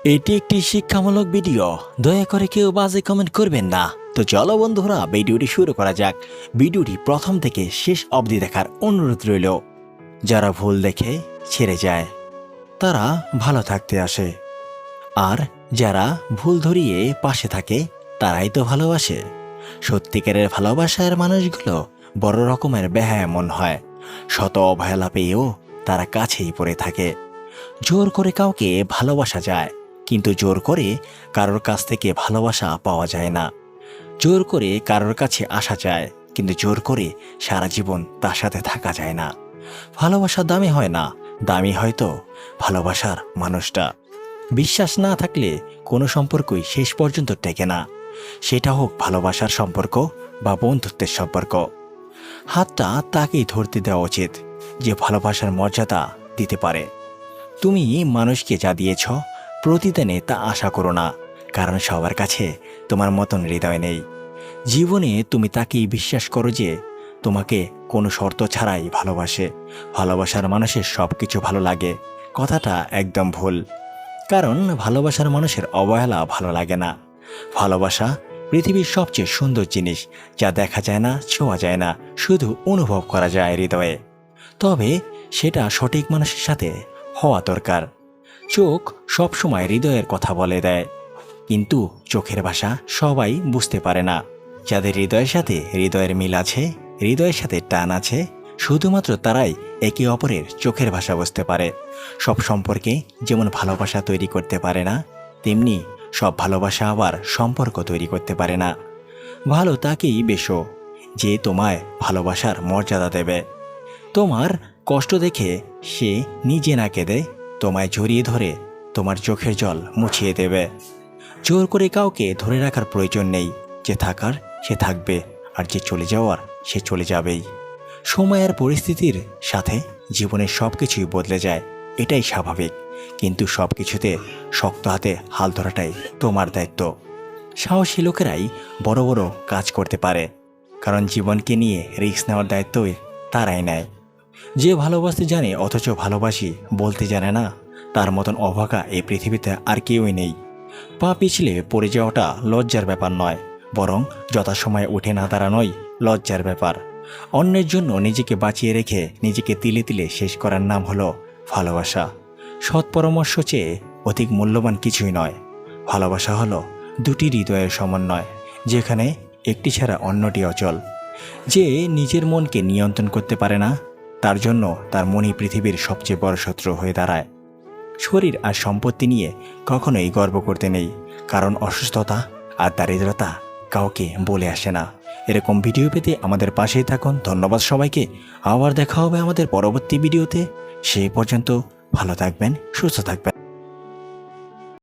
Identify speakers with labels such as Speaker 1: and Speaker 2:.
Speaker 1: এটি একটি শিক্ষামূলক ভিডিও। দয়া করে কেউ বাজে কমেন্ট করবেন না। তো চলো বন্ধুরা, ভিডিওটি শুরু করা যাক। ভিডিওটি প্রথম থেকে শেষ অবধি দেখার অনুরোধ রইল। যারা ভুল দেখে ছেড়ে যায় তারা ভালো থাকতে আসে, আর যারা ভুল ধরিয়ে পাশে থাকে তারাই তো ভালোবাসে। সত্যিকারের ভালোবাসার মানুষগুলো বড় রকমের বেহায়া মন হয়। শত অবহেলা পেয়েও তারা কাছেই পড়ে থাকে। জোর করে কাউকে ভালোবাসা যায়, কিন্তু জোর করে কারোর কাছ থেকে ভালোবাসা পাওয়া যায় না। জোর করে কারোর কাছে আসা যায়, কিন্তু জোর করে সারা জীবন তার সাথে থাকা যায় না। ভালোবাসা দামি হয় না, দামি হয়তো ভালোবাসার মানুষটা। বিশ্বাস না থাকলে কোনো সম্পর্কই শেষ পর্যন্ত টেকে না, সেটা হোক ভালোবাসার সম্পর্ক বা বন্ধুত্বের সম্পর্ক। হাতটা তাকেই ধরতে দেওয়া উচিত যে ভালোবাসার মর্যাদা দিতে পারে। তুমি মানুষকে যা দিয়েছ প্রতিদিনে তা আশা করো না, কারণ সবার কাছে তোমার মতন হৃদয় নেই। জীবনে তুমি তাকেই বিশ্বাস করো যে তোমাকে কোনো শর্ত ছাড়াই ভালোবাসে। ভালোবাসার মানুষের সব কিছু ভালো লাগে কথাটা একদম ভুল, কারণ ভালোবাসার মানুষের অবহেলা ভালো লাগে না। ভালোবাসা পৃথিবীর সবচেয়ে সুন্দর জিনিস, যা দেখা যায় না, ছোঁয়া যায় না, শুধু অনুভব করা যায় হৃদয়ে। তবে সেটা সঠিক মানুষের সাথে হওয়া দরকার। চোখ সবসময় হৃদয়ের কথা বলে দেয়, কিন্তু চোখের ভাষা সবাই বুঝতে পারে না। যাদের হৃদয়ের সাথে হৃদয়ের মিল আছে, হৃদয়ের সাথে টান আছে, শুধুমাত্র তারাই একে অপরের চোখের ভাষা বুঝতে পারে। সব সম্পর্কে যেমন ভালোবাসা তৈরি করতে পারে না, তেমনি সব ভালোবাসা আবার সম্পর্ক তৈরি করতে পারে না। ভালো তাকেই বেশো যে তোমায় ভালোবাসার মর্যাদা দেবে। তোমার কষ্ট দেখে সে নিজে না কেঁদে তোমায় জড়িয়ে ধরে তোমার চোখের জল মুছিয়ে দেবে। জোর করে কাউকে ধরে রাখার প্রয়োজন নেই। যে থাকার সে থাকবে, আর যে চলে যাওয়ার সে চলে যাবেই। সময়ের পরিস্থিতির সাথে জীবনের সব কিছুই বদলে যায়, এটাই স্বাভাবিক। কিন্তু সব কিছুতে শক্ত হাতে হাল ধরাটাই তোমার দায়িত্ব। সাহসী লোকেরাই বড় বড় কাজ করতে পারে, কারণ জীবনকে নিয়ে রিস্ক নেওয়ার দায়িত্বই তারাই নেয়। যে ভালোবাসতে জানে অথচ ভালোবাসি বলতে জানে না, তার মতন অভাগা এই পৃথিবীতে আর কেউই নেই। পা পিছলে পড়ে যাওয়াটা লজ্জার ব্যাপার নয়, বরং যথাসময়ে উঠে না দাঁড়ানোই লজ্জার ব্যাপার। অন্যের জন্য নিজেকে বাঁচিয়ে রেখে নিজেকে তিলে তিলে শেষ করার নাম হলো ভালোবাসা। সৎ পরামর্শ চেয়ে অধিক মূল্যবান কিছুই নয়। ভালোবাসা হলো দুটি হৃদয়ের সমন্বয়, যেখানে একটি ছাড়া অন্যটি অচল। যে নিজের মনকে নিয়ন্ত্রণ করতে পারে না, তার জন্য তার মনই পৃথিবীর সবচেয়ে বড় শত্রু হয়ে দাঁড়ায়। শরীর আর সম্পত্তি নিয়ে কখনোই গর্ব করতে নেই, কারণ অসুস্থতা আর দারিদ্রতা কাউকে বলে আসে না। এরকম ভিডিও পেতে আমাদের পাশেই থাকুন। ধন্যবাদ সবাইকে। আবার দেখা হবে আমাদের পরবর্তী ভিডিওতে। সেই পর্যন্ত ভালো থাকবেন, সুস্থ থাকবেন।